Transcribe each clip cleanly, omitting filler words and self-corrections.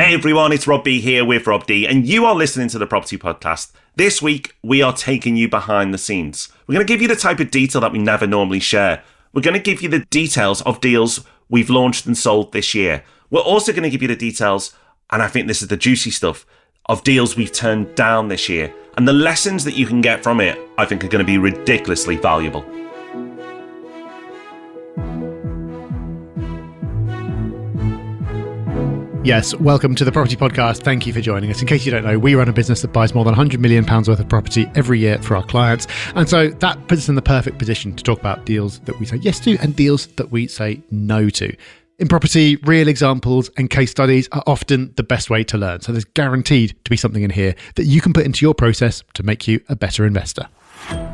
Hey everyone, it's Rob B here with Rob D, and you are listening to the Property Podcast. This week, we are taking you behind the scenes. We're going to give you the type of detail that we never normally share. We're going to give you the details of deals we've launched and sold this year. We're also going to give you the details, and I think this is the juicy stuff, of deals we've turned down this year. And the lessons that you can get from it, I think, are going to be ridiculously valuable. Yes, welcome to the Property Podcast. Thank you for joining us. In case you don't know, we run a business that buys more than £100 million worth of property every year for our clients. And so that puts us in the perfect position to talk about deals that we say yes to and deals that we say no to. In property, real examples and case studies are often the best way to learn. So there's guaranteed to be something in here that you can put into your process to make you a better investor.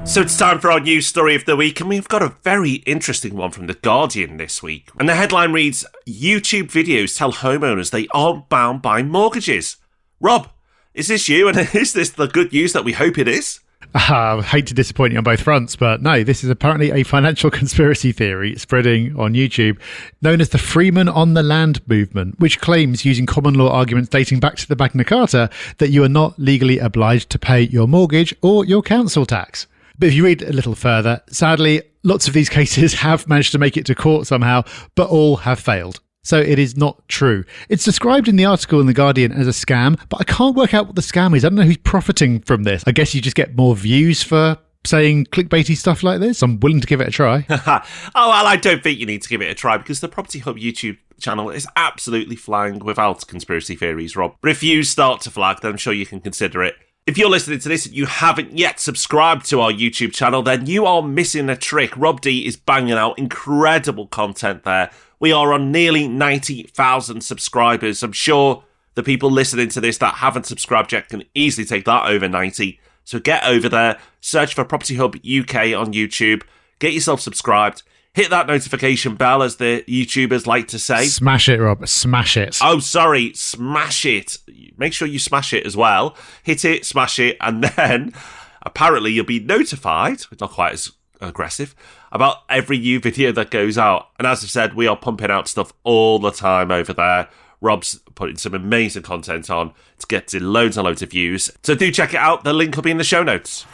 So it's time for our news story of the week, and we've got a very interesting one from The Guardian this week. And the headline reads, YouTube videos tell homeowners they aren't bound by mortgages. Rob, is this you, and is this the good news that we hope it is? I hate to disappoint you on both fronts, but no, this is apparently a financial conspiracy theory spreading on YouTube known as the Freeman on the Land movement, which claims, using common law arguments dating back to the Magna Carta, that you are not legally obliged to pay your mortgage or your council tax. But if you read a little further, sadly, lots of these cases have managed to make it to court somehow, but all have failed. So it is not true. It's described in the article in The Guardian as a scam, but I can't work out what the scam is. I don't know who's profiting from this. I guess you just get more views for saying clickbaity stuff like this. I'm willing to give it a try. Oh, well, I don't think you need to give it a try because the Property Hub YouTube channel is absolutely flying without conspiracy theories, Rob. But if you start to flag, then I'm sure you can consider it. If you're listening to this and you haven't yet subscribed to our YouTube channel, then you are missing a trick. Rob D is banging out incredible content there. We are on nearly 90,000 subscribers. I'm sure the people listening to this that haven't subscribed yet can easily take that over 90. So get over there, search for Property Hub UK on YouTube, get yourself subscribed, hit that notification bell, as the YouTubers like to say. Smash it, Rob. Smash it. Oh, sorry. Smash it. Make sure you smash it as well. Hit it, smash it, and then apparently you'll be notified, not quite as aggressive, about every new video that goes out. And as I've said, we are pumping out stuff all the time over there. Rob's putting some amazing content on to get to loads and loads of views. So do check it out. The link will be in the show notes.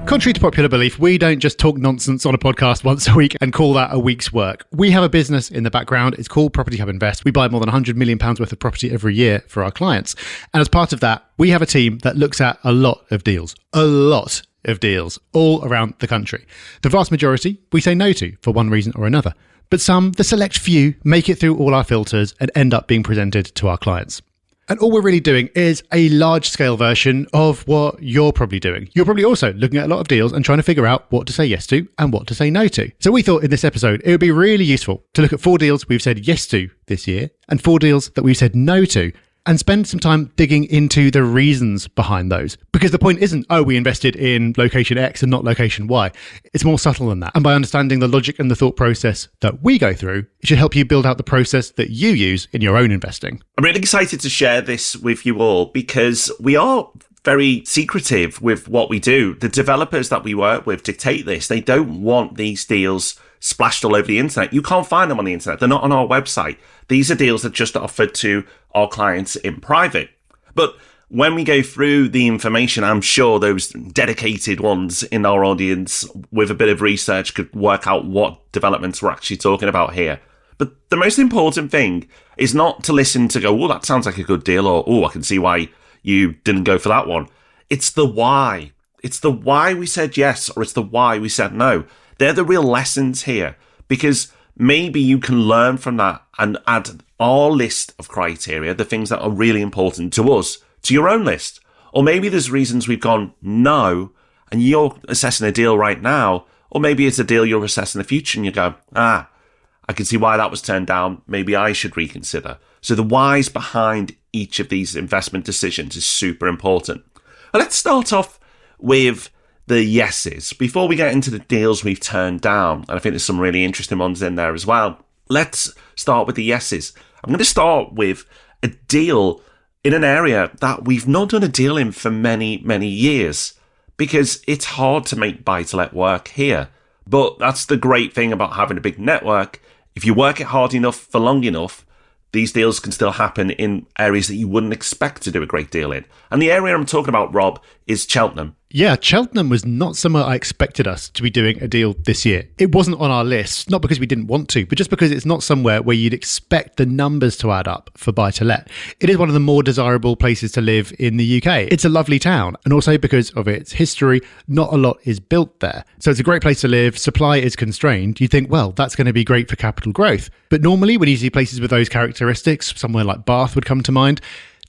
Contrary to popular belief, we don't just talk nonsense on a podcast once a week and call that a week's work. We have a business in the background. It's called Property Hub Invest. We buy more than £100 million worth of property every year for our clients. And as part of that, we have a team that looks at a lot of deals all around the country. The vast majority we say no to for one reason or another. But some, the select few, make it through all our filters and end up being presented to our clients. And all we're really doing is a large-scale version of what you're probably doing. You're probably also looking at a lot of deals and trying to figure out what to say yes to and what to say no to. So we thought in this episode it would be really useful to look at 4 deals we've said yes to this year and 4 deals that we've said no to, and spend some time digging into the reasons behind those. Because the point isn't, oh, we invested in location X and not location Y. It's more subtle than that. And by understanding the logic and the thought process that we go through, it should help you build out the process that you use in your own investing. I'm really excited to share this with you all because we are very secretive with what we do. The developers that we work with dictate this. They don't want these deals splashed all over the internet. You can't find them on the internet. They're not on our website. These are deals that are just offered to our clients in private. But when we go through the information, I'm sure those dedicated ones in our audience with a bit of research could work out what developments we're actually talking about here. But the most important thing is not to listen to go, oh, that sounds like a good deal, or, oh, I can see why you didn't go for that one. It's the why. It's the why we said yes, or it's the why we said no. They're the real lessons here, because maybe you can learn from that and add our list of criteria, the things that are really important to us, to your own list. Or maybe there's reasons we've gone no, and you're assessing a deal right now, or maybe it's a deal you're assessing in the future and you go, I can see why that was turned down. Maybe I should reconsider. So the whys behind each of these investment decisions is super important. But let's start off with the yeses before we get into the deals we've turned down. And I think there's some really interesting ones in there as well. Let's start with the yeses. I'm going to start with a deal in an area that we've not done a deal in for many, many years because it's hard to make buy-to-let work here. But that's the great thing about having a big network. If you work it hard enough for long enough, these deals can still happen in areas that you wouldn't expect to do a great deal in. And the area I'm talking about, Rob, is Cheltenham. Yeah, Cheltenham was not somewhere I expected us to be doing a deal this year. It wasn't on our list, not because we didn't want to, but just because it's not somewhere where you'd expect the numbers to add up for buy to let. It is one of the more desirable places to live in the UK. It's a lovely town, and also because of its history, not a lot is built there. So it's a great place to live. Supply is constrained. You think, well, that's going to be great for capital growth. But normally when you see places with those characteristics, somewhere like Bath would come to mind,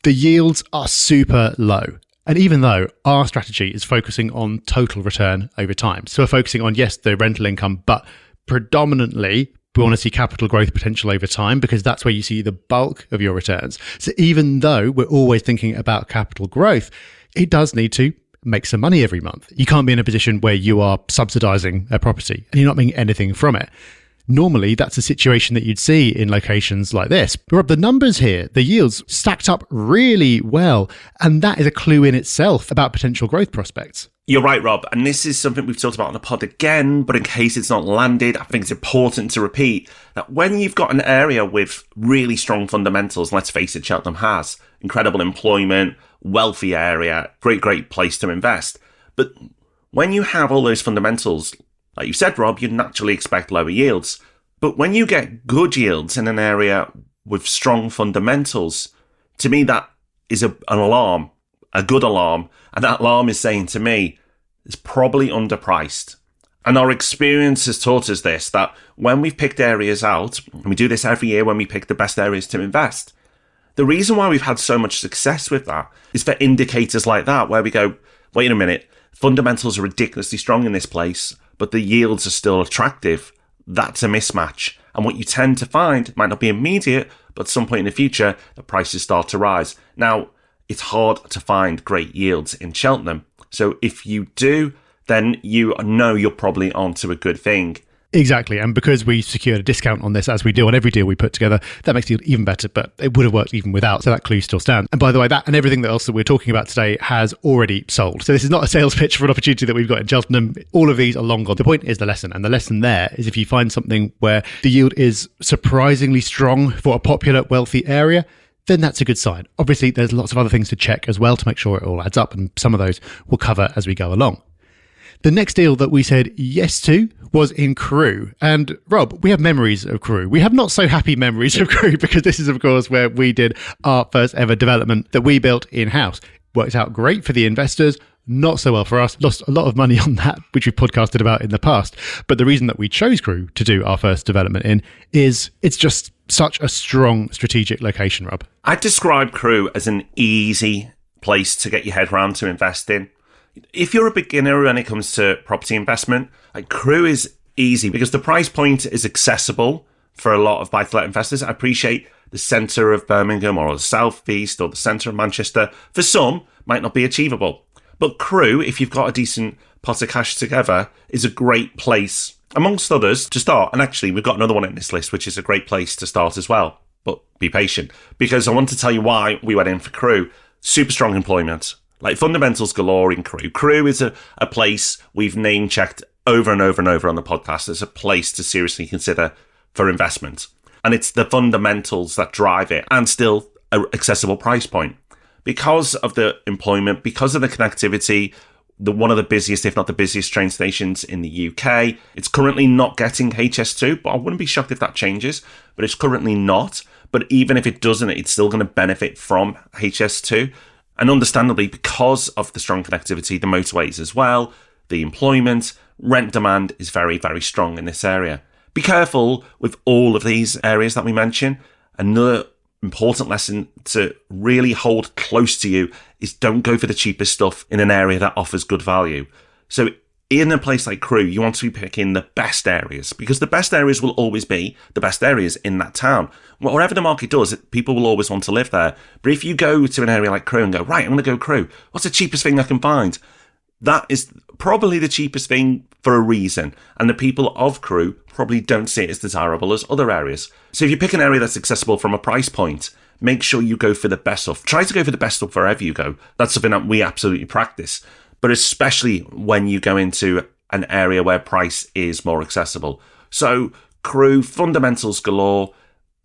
the yields are super low. And even though our strategy is focusing on total return over time, so we're focusing on, yes, the rental income, but predominantly we want to see capital growth potential over time because that's where you see the bulk of your returns. So even though we're always thinking about capital growth, it does need to make some money every month. You can't be in a position where you are subsidizing a property and you're not making anything from it. Normally, that's a situation that you'd see in locations like this. But Rob, the numbers here, the yields stacked up really well. And that is a clue in itself about potential growth prospects. You're right, Rob. And this is something we've talked about on the pod again, but in case it's not landed, I think it's important to repeat that when you've got an area with really strong fundamentals, let's face it, Cheltenham has incredible employment, wealthy area, great place to invest. But when you have all those fundamentals, like you said, Rob, you'd naturally expect lower yields. But when you get good yields in an area with strong fundamentals, to me, that is an alarm, a good alarm. And that alarm is saying to me, it's probably underpriced. And our experience has taught us this, that when we've picked areas out, and we do this every year when we pick the best areas to invest, the reason why we've had so much success with that is for indicators like that, where we go, wait a minute, fundamentals are ridiculously strong in this place, but the yields are still attractive. That's a mismatch. And what you tend to find might not be immediate, but at some point in the future, the prices start to rise. Now, it's hard to find great yields in Cheltenham. So if you do, then you know you're probably onto a good thing. Exactly. And because we secured a discount on this, as we do on every deal we put together, that makes it even better, but it would have worked even without. So that clue still stands. And by the way, that and everything else that we're talking about today has already sold. So this is not a sales pitch for an opportunity that we've got in Cheltenham. All of these are long gone. The point is the lesson. And the lesson there is if you find something where the yield is surprisingly strong for a popular, wealthy area, then that's a good sign. Obviously, there's lots of other things to check as well to make sure it all adds up. And some of those we'll cover as we go along. The next deal that we said yes to was in Crewe. And Rob, we have memories of Crewe. We have not so happy memories of Crewe because this is, of course, where we did our first ever development that we built in-house. Worked out great for the investors, not so well for us. Lost a lot of money on that, which we've podcasted about in the past. But the reason that we chose Crewe to do our first development in is it's just such a strong strategic location, Rob. I'd describe Crewe as an easy place to get your head around to invest in. If you're a beginner when it comes to property investment, like Crewe is easy because the price point is accessible for a lot of buy-to-let investors. I appreciate the centre of Birmingham or the southeast or the centre of Manchester. For some, might not be achievable. But Crewe, if you've got a decent pot of cash together, is a great place, amongst others, to start. And actually, we've got another one in this list, which is a great place to start as well. But be patient, because I want to tell you why we went in for Crewe. Super strong employment. Like fundamentals galore in Crewe. Crewe is a place we've name checked over and over and over on the podcast as a place to seriously consider for investment. And it's the fundamentals that drive it and still an accessible price point. Because of the employment, because of the connectivity, one of the busiest, if not the busiest train stations in the UK. It's currently not getting HS2, but I wouldn't be shocked if that changes. But it's currently not. But even if it doesn't, it's still going to benefit from HS2. And understandably, because of the strong connectivity, the motorways as well, the employment, rent demand is very, very strong in this area. Be careful with all of these areas that we mention. Another important lesson to really hold close to you is don't go for the cheapest stuff in an area that offers good value. So in a place like Crewe, you want to be picking the best areas because the best areas will always be the best areas in that town. Whatever the market does, people will always want to live there. But if you go to an area like Crewe and go, right, I'm going to go Crewe, what's the cheapest thing I can find? That is probably the cheapest thing for a reason. And the people of Crewe probably don't see it as desirable as other areas. So if you pick an area that's accessible from a price point, make sure you go for the best stuff. Try to go for the best stuff wherever you go. That's something that we absolutely practice. But especially when you go into an area where price is more accessible. So Crewe, fundamentals galore,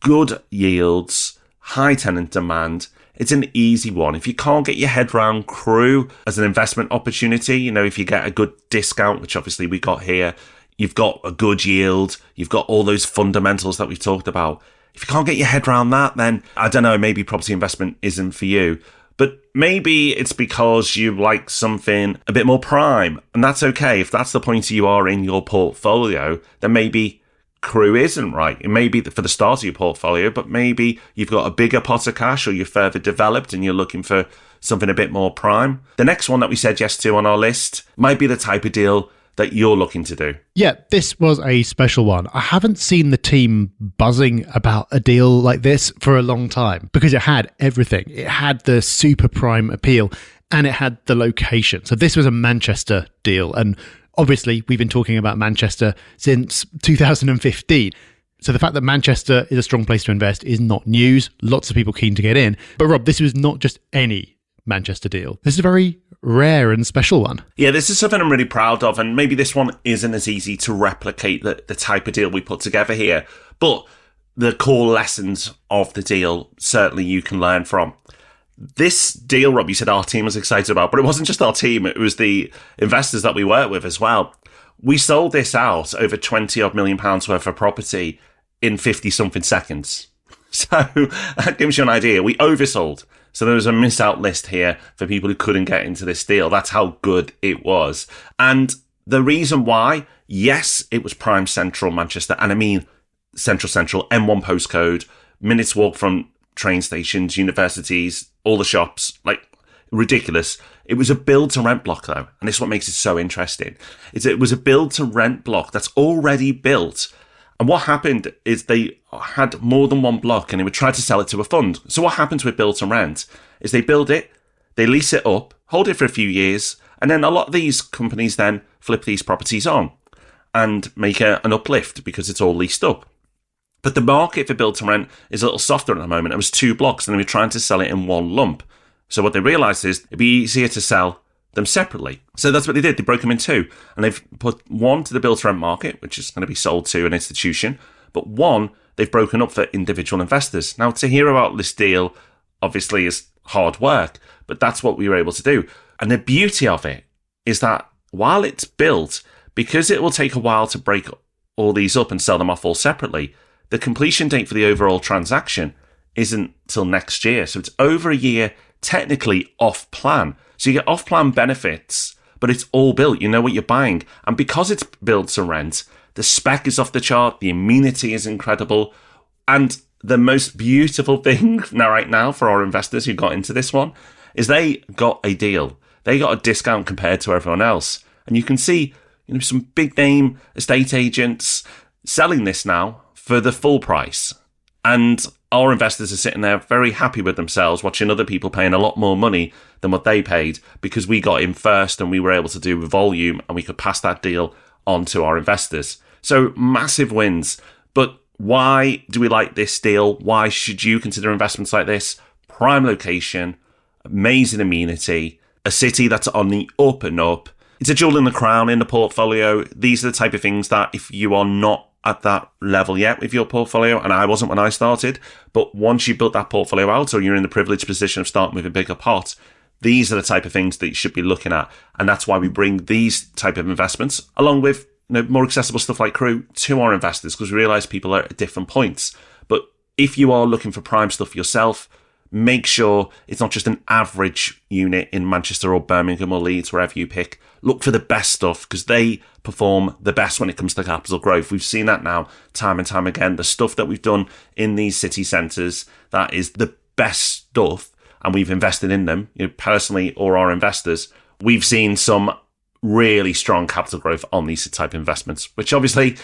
good yields, high tenant demand. It's an easy one. If you can't get your head around Crewe as an investment opportunity, if you get a good discount, which obviously we got here, you've got a good yield, you've got all those fundamentals that we've talked about. If you can't get your head around that, then I don't know, maybe property investment isn't for you. But maybe it's because you like something a bit more prime, and that's okay. If that's the point you are in your portfolio, then maybe Crewe isn't right. It may be for the start of your portfolio, but maybe you've got a bigger pot of cash or you're further developed and you're looking for something a bit more prime. The next one that we said yes to on our list might be the type of deal that you're looking to do. Yeah, this was a special one. I haven't seen the team buzzing about a deal like this for a long time because it had everything. It had the super prime appeal and it had the location. So this was a Manchester deal. And obviously, we've been talking about Manchester since 2015. So the fact that Manchester is a strong place to invest is not news. Lots of people keen to get in. But Rob, this was not just any Manchester deal. This is a very rare and special one. Yeah, this is something I'm really proud of, and maybe this one isn't as easy to replicate the type of deal we put together here, but the core lessons of the deal certainly you can learn from. This deal, Rob, you said our team was excited about, but it wasn't just our team, it was the investors that we work with as well. We sold this out over 20 odd million pounds worth of property in 50 something seconds. So that gives you an idea. We oversold. So there was a miss out list here for people who couldn't get into this deal. That's how good it was. And the reason why, yes, it was prime central Manchester. And I mean central, M1 postcode, minutes walk from train stations, universities, all the shops, like ridiculous. It was a build to rent block though. And this is what makes it so interesting. It was a build to rent block that's already built. And what happened is they had more than one block and they would try to sell it to a fund. So what happens with build to rent is they build it, they lease it up, hold it for a few years, and then a lot of these companies then flip these properties on and make an uplift because it's all leased up. But the market for build to rent is a little softer at the moment. It was 2 blocks and they were trying to sell it in one lump. So what they realised is it'd be easier to sell them separately. So that's what they did. They broke them in 2. And they've put one to the build to rent market, which is going to be sold to an institution, but one they've broken up for individual investors. Now, to hear about this deal, obviously, is hard work, but that's what we were able to do. And the beauty of it is that while it's built, because it will take a while to break all these up and sell them off all separately, the completion date for the overall transaction isn't till next year. So it's over a year, technically off plan. So you get off-plan benefits, but it's all built. You know what you're buying. And because it's built to rent, the spec is off the chart, the amenity is incredible. And the most beautiful thing right now for our investors who got into this one is they got a deal. They got a discount compared to everyone else. And you can see some big name estate agents selling this now for the full price. And our investors are sitting there very happy with themselves, watching other people paying a lot more money than what they paid because we got in first and we were able to do volume and we could pass that deal on to our investors. So massive wins. But why do we like this deal? Why should you consider investments like this? Prime location, amazing amenity, a city that's on the up and up. It's a jewel in the crown in the portfolio. These are the type of things that if you are not at that level yet with your portfolio, and I wasn't when I started, but once you built that portfolio out or you're in the privileged position of starting with a bigger pot, these are the type of things that you should be looking at. And that's why we bring these type of investments along with more accessible stuff like Crewe to our investors, because we realize people are at different points. But if you are looking for prime stuff yourself, make sure it's not just an average unit in Manchester or Birmingham or Leeds, wherever you pick. Look for the best stuff because they perform the best when it comes to capital growth. We've seen that now time and time again. The stuff that we've done in these city centres, that is the best stuff, and we've invested in them, personally or our investors. We've seen some really strong capital growth on these type of investments, which obviously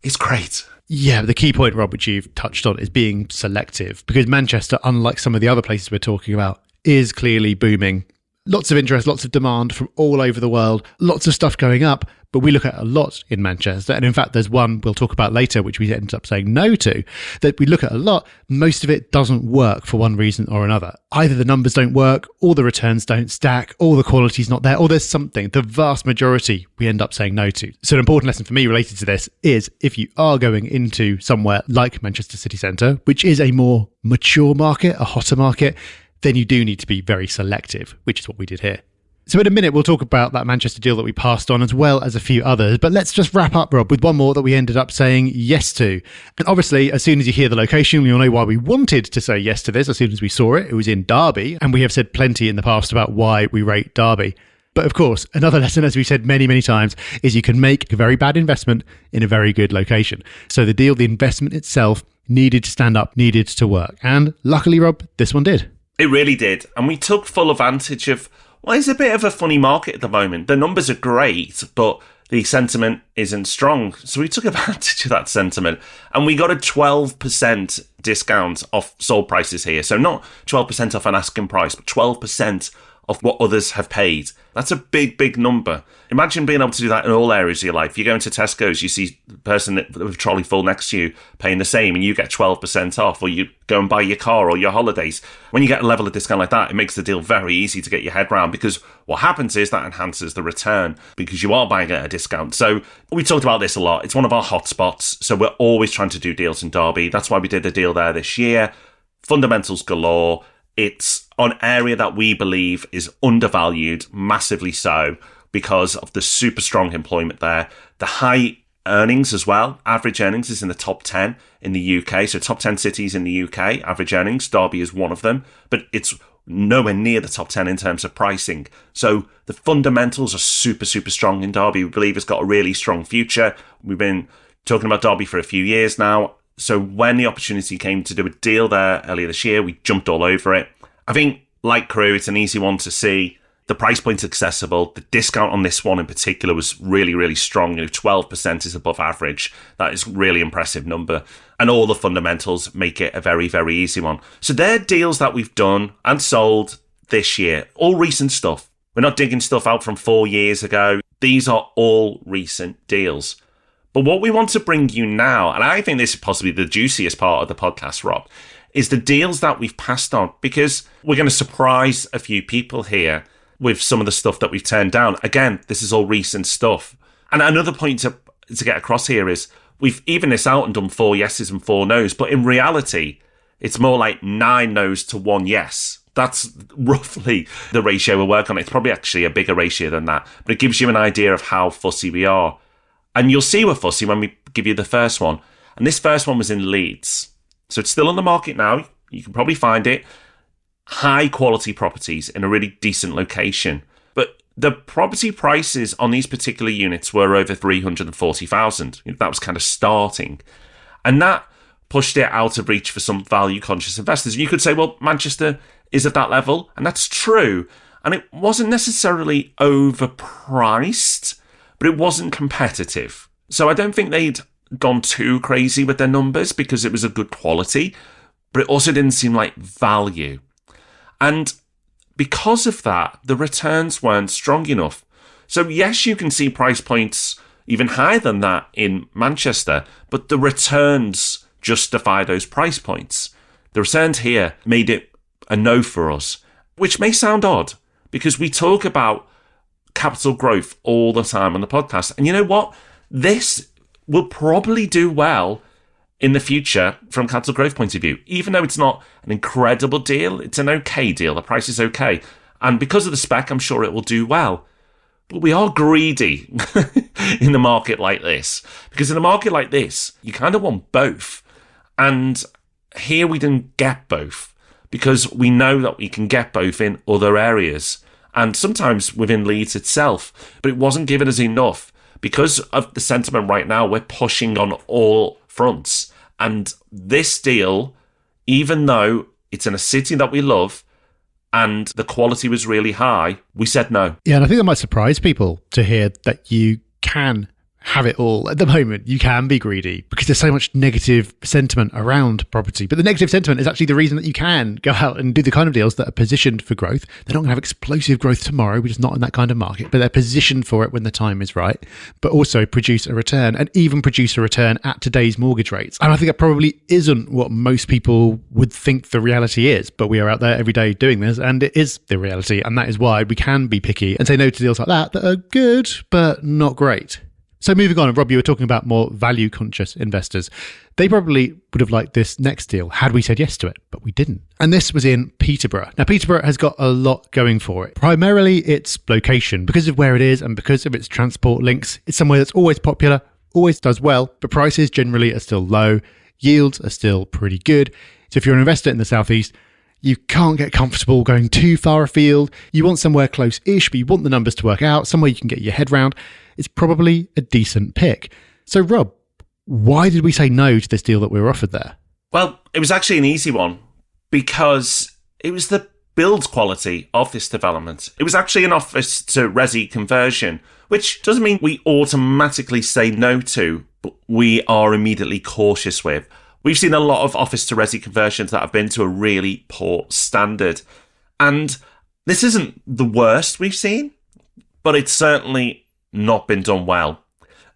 is great. Yeah, the key point, Rob, which you've touched on, is being selective because Manchester, unlike some of the other places we're talking about, is clearly booming. Lots of interest, lots of demand from all over the world, lots of stuff going up, But we look at a lot in Manchester. And in fact, there's one we'll talk about later, which we ended up saying no to, that we look at a lot. Most of it doesn't work for one reason or another. Either the numbers don't work, or the returns don't stack, or the quality's not there, or there's something. The vast majority we end up saying no to. So an important lesson for me related to this is if you are going into somewhere like Manchester City Centre, which is a more mature market, a hotter market, then you do need to be very selective, which is what we did here. So in a minute, we'll talk about that Manchester deal that we passed on, as well as a few others. But let's just wrap up, Rob, with one more that we ended up saying yes to. And obviously, as soon as you hear the location, you'll know why we wanted to say yes to this. As soon as we saw it, it was in Derby. And we have said plenty in the past about why we rate Derby. But of course, another lesson, as we've said many, many times, is you can make a very bad investment in a very good location. So the deal, the investment itself, needed to stand up, needed to work. And luckily, Rob, this one did. It really did. And we took full advantage of well, it's a bit of a funny market at the moment. The numbers are great, but the sentiment isn't strong. So we took advantage of that sentiment and we got a 12% discount off sold prices here. So not 12% off an asking price, but 12% of what others have paid. That's a big, big number. Imagine being able to do that in all areas of your life. You go into Tesco's, you see the person with a trolley full next to you paying the same and you get 12% off, or you go and buy your car or your holidays. When you get a level of discount like that, it makes the deal very easy to get your head around, because what happens is that enhances the return because you are buying at a discount. So we talked about this a lot. It's one of our hotspots. So we're always trying to do deals in Derby. That's why we did a deal there this year. Fundamentals galore. It's an area that we believe is undervalued, massively so, because of the super strong employment there. The high earnings as well. Average earnings is in the top 10 in the UK. So top 10 cities in the UK, average earnings. Derby is one of them. But it's nowhere near the top 10 in terms of pricing. So the fundamentals are super, super strong in Derby. We believe it's got a really strong future. We've been talking about Derby for a few years now. So when the opportunity came to do a deal there earlier this year, we jumped all over it. I think, like Crew, it's an easy one to see. The price point's accessible. The discount on this one in particular was really, really strong. 12% is above average. That is a really impressive number. And all the fundamentals make it a very, very easy one. So they're deals that we've done and sold this year. All recent stuff. We're not digging stuff out from 4 years ago. These are all recent deals. But what we want to bring you now, and I think this is possibly the juiciest part of the podcast, Rob, is the deals that we've passed on, because we're going to surprise a few people here with some of the stuff that we've turned down. Again, this is all recent stuff. And another point to get across here is we've evened this out and done 4 yeses and 4 nos, but in reality, it's more like 9 nos to 1 yes. That's roughly the ratio we're working on. It's probably actually a bigger ratio than that, but it gives you an idea of how fussy we are. And you'll see we're fussy when we give you the first one. And this first one was in Leeds. So it's still on the market now. You can probably find it. High quality properties in a really decent location. But the property prices on these particular units were over 340,000. That was kind of starting. And that pushed it out of reach for some value conscious investors. You could say, well, Manchester is at that level. And that's true. And it wasn't necessarily overpriced, but it wasn't competitive. So I don't think they'd gone too crazy with their numbers because it was a good quality, but it also didn't seem like value. And because of that, the returns weren't strong enough. So yes, you can see price points even higher than that in Manchester, but the returns justify those price points. The returns here made it a no for us, which may sound odd because we talk about capital growth all the time on the podcast. And you know what? This will probably do well in the future from capital growth point of view. Even though it's not an incredible deal, it's an okay deal. The price is okay. And because of the spec, I'm sure it will do well. But we are greedy in the market like this. Because in a market like this, you kind of want both. And here we didn't get both because we know that we can get both in other areas. And sometimes within Leeds itself. But it wasn't given us enough. Because of the sentiment right now, we're pushing on all fronts. And this deal, even though it's in a city that we love and the quality was really high, we said no. Yeah, and I think that might surprise people to hear that you can have it all. At the moment, you can be greedy because there's so much negative sentiment around property. But the negative sentiment is actually the reason that you can go out and do the kind of deals that are positioned for growth. They're not going to have explosive growth tomorrow. We're just not in that kind of market, but they're positioned for it when the time is right, but also produce a return, and even produce a return at today's mortgage rates. And I think that probably isn't what most people would think the reality is, but we are out there every day doing this, and it is the reality. And that is why we can be picky and say no to deals like that are good, but not great. So moving on, and Rob, you were talking about more value-conscious investors. They probably would have liked this next deal had we said yes to it, but we didn't. And this was in Peterborough. Now, Peterborough has got a lot going for it. Primarily, its location. Because of where it is and because of its transport links, it's somewhere that's always popular, always does well, but prices generally are still low. Yields are still pretty good. So if you're an investor in the southeast, you can't get comfortable going too far afield. You want somewhere close-ish, but you want the numbers to work out, somewhere you can get your head round. It's probably a decent pick. So, Rob, why did we say no to this deal that we were offered there? Well, it was actually an easy one because it was the build quality of this development. It was actually an office to resi conversion, which doesn't mean we automatically say no to, but we are immediately cautious with. We've seen a lot of office to resi conversions that have been to a really poor standard. And this isn't the worst we've seen, but it's certainly not been done well.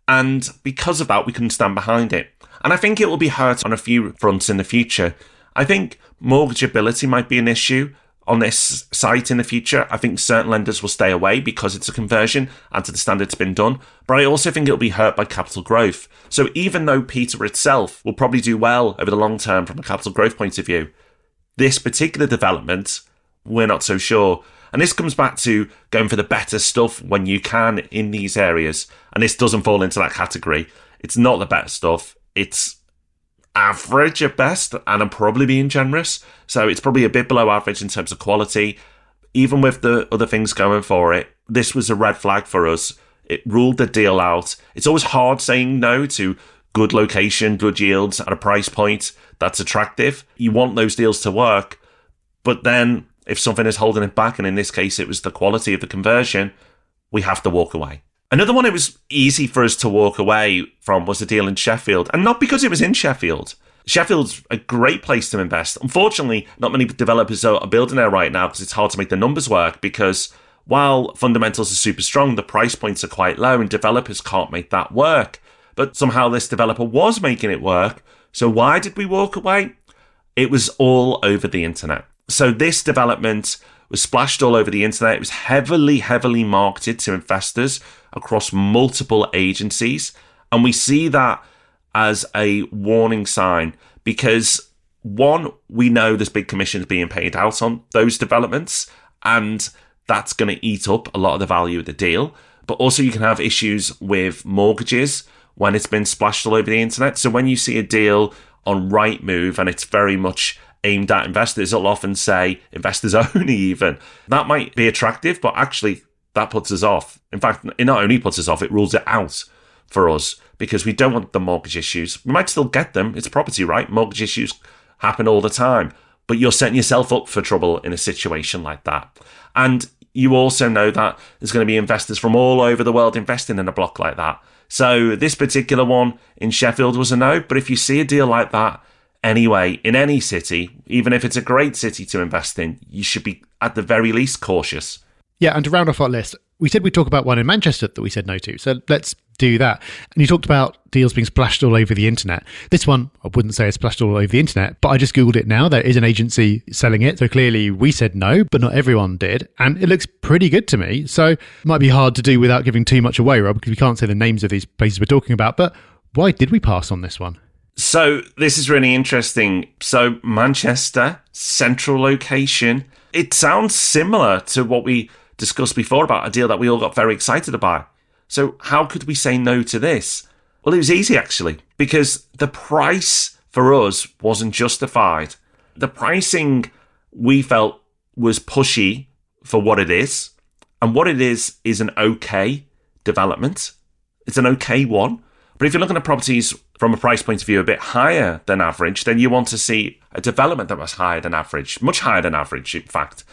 And because of that, we couldn't stand behind it. And I think it will be hurt on a few fronts in the future. I think mortgageability might be an issue on this site in the future. I think certain lenders will stay away because it's a conversion and to the standard it's been done. But I also think it'll be hurt by capital growth. So even though Peterborough itself will probably do well over the long term from a capital growth point of view, this particular development, we're not so sure. And this comes back to going for the better stuff when you can in these areas. And this doesn't fall into that category. It's not the better stuff. It's average at best, and I'm probably being generous. So it's probably a bit below average in terms of quality. Even with the other things going for it, this was a red flag for us. It ruled the deal out. It's always hard saying no to good location, good yields at a price point that's attractive. You want those deals to work, but then if something is holding it back, and in this case it was the quality of the conversion, we have to walk away. Another one it was easy for us to walk away from was a deal in Sheffield, and not because it was in Sheffield. Sheffield's a great place to invest. Unfortunately, not many developers are building there right now because it's hard to make the numbers work, because while fundamentals are super strong, the price points are quite low and developers can't make that work. But somehow this developer was making it work. So why did we walk away? It was all over the internet. So this development was splashed all over the internet. It was heavily marketed to investors across multiple agencies. And we see that as a warning sign because, one, we know there's big commissions being paid out on those developments, and that's going to eat up a lot of the value of the deal. But also you can have issues with mortgages when it's been splashed all over the internet. So when you see a deal on Rightmove and it's very much aimed at investors, it'll often say investors only even. That might be attractive, but actually that puts us off. In fact, it not only puts us off, it rules it out for us because we don't want the mortgage issues. We might still get them. It's property, right? Mortgage issues happen all the time, but you're setting yourself up for trouble in a situation like that. And you also know that there's going to be investors from all over the world investing in a block like that. So this particular one in Sheffield was a no, but if you see a deal like that anyway, in any city, even if it's a great city to invest in, you should be at the very least cautious. Yeah, and to round off our list, we said we'd talk about one in Manchester that we said no to. So let's do that. And you talked about deals being splashed all over the internet. This one, I wouldn't say it's splashed all over the internet, but I just Googled it now. There is an agency selling it. So clearly we said no, but not everyone did. And it looks pretty good to me. So it might be hard to do without giving too much away, Rob, because we can't say the names of these places we're talking about. But why did we pass on this one? So this is really interesting. So Manchester, central location. It sounds similar to what we discussed before about a deal that we all got very excited about. So how could we say no to this? Well, it was easy actually, because the price for us wasn't justified. The pricing we felt was pushy for what it is. And what it is an okay development. It's an okay one. But if you're looking at properties from a price point of view a bit higher than average, then you want to see a development that was higher than average, much higher than average, in fact.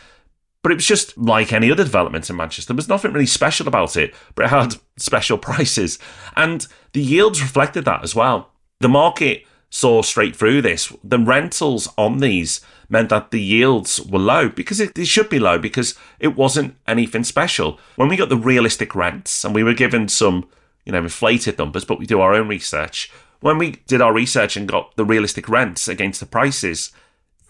But it was just like any other development in Manchester. There was nothing really special about it, but it had special prices. And the yields reflected that as well. The market saw straight through this. The rentals on these meant that the yields were low, because it should be low, because it wasn't anything special. When we got the realistic rents, and we were given some, inflated numbers, but we do our own research. When we did our research and got the realistic rents against the prices,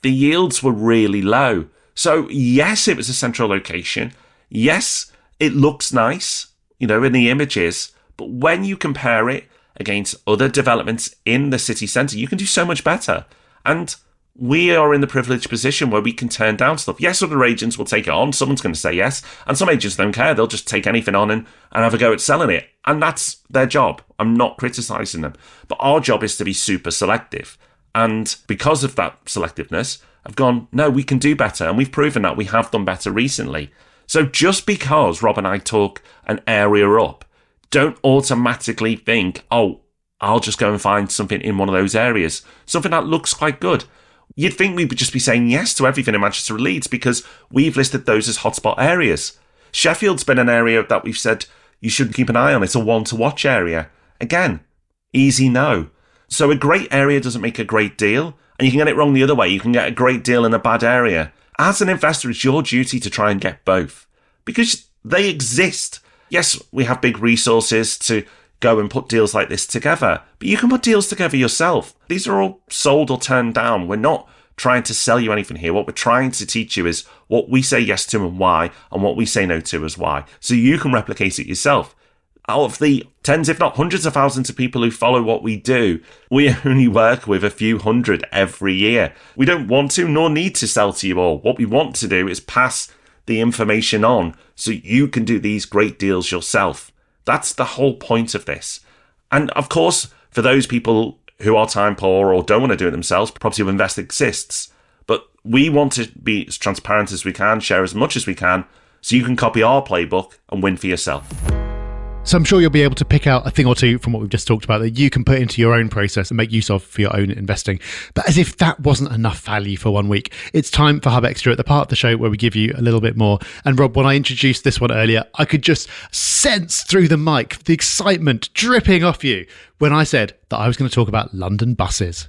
the yields were really low. So yes, it was a central location. Yes, it looks nice, in the images. But when you compare it against other developments in the city centre, you can do so much better. And we are in the privileged position where we can turn down stuff. Yes, other agents will take it on. Someone's going to say yes. And some agents don't care. They'll just take anything on and have a go at selling it. And that's their job. I'm not criticising them. But our job is to be super selective. And because of that selectiveness, I've gone, no, we can do better. And we've proven that we have done better recently. So just because Rob and I talk an area up, don't automatically think, oh, I'll just go and find something in one of those areas. Something that looks quite good. You'd think we would just be saying yes to everything in Manchester and Leeds because we've listed those as hotspot areas. Sheffield's been an area that we've said you should keep an eye on. It's a one to watch area. Again, easy no. So a great area doesn't make a great deal. And you can get it wrong the other way. You can get a great deal in a bad area. As an investor, it's your duty to try and get both because they exist. Yes, we have big resources to go and put deals like this together, but you can put deals together yourself. These are all sold or turned down. We're not trying to sell you anything here. What we're trying to teach you is what we say yes to and why, and what we say no to as why, so you can replicate it yourself. Out of the tens, if not hundreds of thousands of people who follow what we do, we only work with a few hundred every year. We don't want to nor need to sell to you all. What we want to do is pass the information on so you can do these great deals yourself. That's the whole point of this. And of course, for those people who are time poor or don't want to do it themselves, Property Will Invest exists. But we want to be as transparent as we can, share as much as we can, so you can copy our playbook and win for yourself. So I'm sure you'll be able to pick out a thing or two from what we've just talked about that you can put into your own process and make use of for your own investing. But as if that wasn't enough value for 1 week, it's time for Hub Extra, the part of the show where we give you a little bit more. And Rob, when I introduced this one earlier, I could just sense through the mic the excitement dripping off you when I said that I was going to talk about London buses.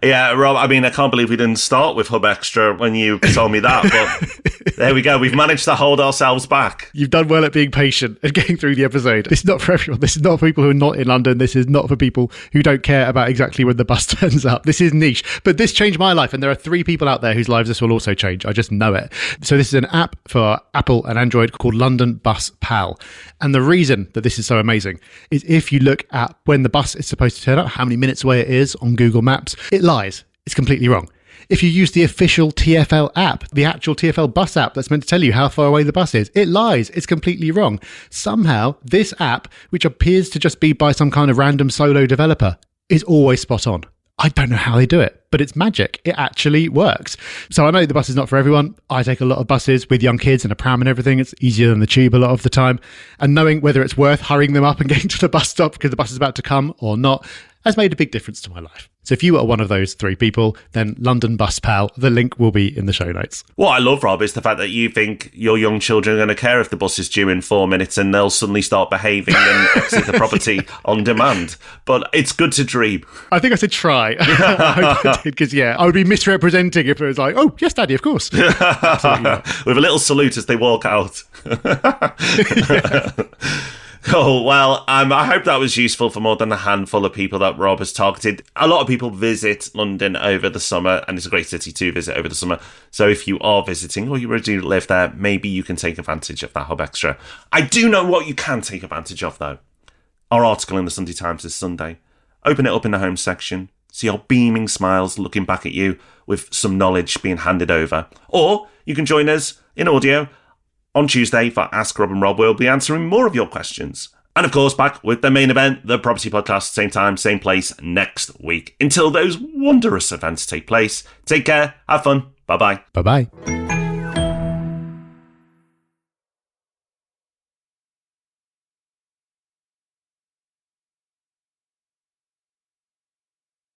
Yeah, Rob, I mean, I can't believe we didn't start with Hub Extra when you told me that, but there we go. We've managed to hold ourselves back. You've done well at being patient and getting through the episode. This is not for everyone. This is not for people who are not in London. This is not for people who don't care about exactly when the bus turns up. This is niche, but this changed my life. And there are 3 people out there whose lives this will also change. I just know it. So this is an app for Apple and Android called London Bus Pal. And the reason that this is so amazing is if you look at when the bus is supposed to turn up, how many minutes away it is on Google Maps, it lies. It's completely wrong. If you use the official TfL app, the actual TfL bus app that's meant to tell you how far away the bus is, it lies. It's completely wrong. Somehow, this app, which appears to just be by some kind of random solo developer, is always spot on. I don't know how they do it, but it's magic. It actually works. So I know the bus is not for everyone. I take a lot of buses with young kids and a pram and everything. It's easier than the tube a lot of the time. And knowing whether it's worth hurrying them up and getting to the bus stop because the bus is about to come or not has made a big difference to my life. So if you are one of those 3 people, then London Bus Pal, the link will be in the show notes. What I love, Rob, is the fact that you think your young children are going to care if the bus is due in 4 minutes and they'll suddenly start behaving and exit the property on demand. But it's good to dream. I think I said try. I hope I did, because, I would be misrepresenting if it was like, oh, yes, Daddy, of course. Absolutely not. With a little salute as they walk out. Oh, well, I hope that was useful for more than a handful of people that Rob has targeted. A lot of people visit London over the summer, and it's a great city to visit over the summer. So if you are visiting or you already live there, maybe you can take advantage of that Hub Extra. I do know what you can take advantage of, though. Our article in the Sunday Times this Sunday. Open it up in the home section. See our beaming smiles looking back at you with some knowledge being handed over. Or you can join us in audio on Tuesday for Ask Rob and Rob. We'll be answering more of your questions. And of course, back with the main event, the Property Podcast, same time, same place next week. Until those wondrous events take place, take care, have fun, bye-bye. Bye-bye.